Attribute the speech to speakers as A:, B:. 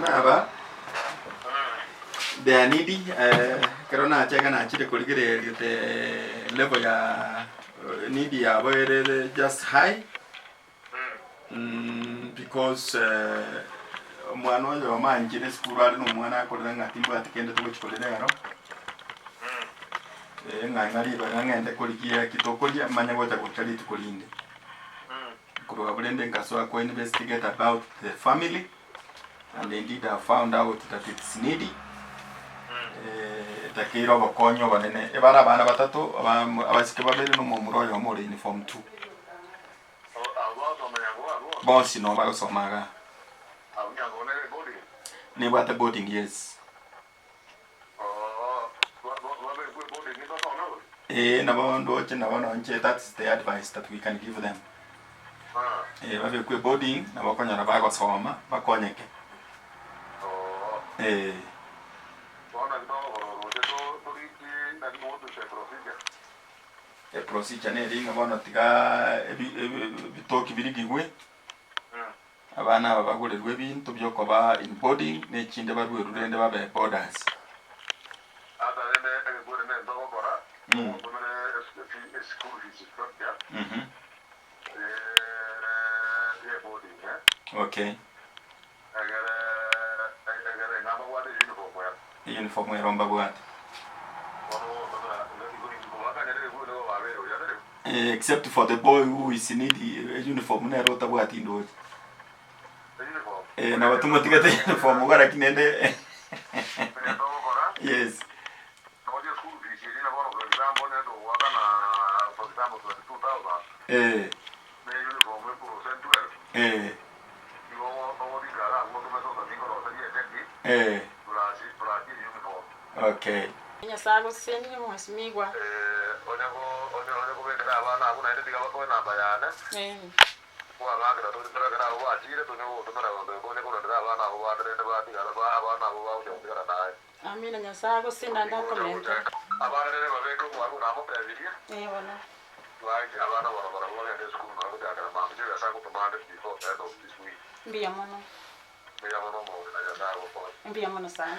A: Aba they are needy. Corona check and actually could get the level ya needy ya very just high. Because mwana yo manjire school ali no mwana akorera ngatimba atikende tugochikorera yaro. Ngangari ngende kurikia kitokoria manya gota gutari tukolinde. Kuruga bulende ngaso ko investigate about the family, and indeed I found out that it's needy. Takiro bakonyo banene ebara bana batatu abasike babere no mumuro yo muri in form 2. Boss no ba somaga. Ni bata boarding, yes. That's the advice that we can give them. Babe kwe boarding na bakonya na bago soma bakonyeke. Procedure ne ringa bana tiga bitoki birigigwe. Abana babagolerwe bintu byoko ba in boarding ne chinde barwe rurende babe borders. Okay. Uniform romba bwat. Except for the boy who is in the uniform na rota bwat indo. Na watu motigate uniform ngara kinende. Yes. Okay.
B: Nyasago senye mwasimigwa. Amina nyasago senda ndakomenta. Wana. Mbia mono sana.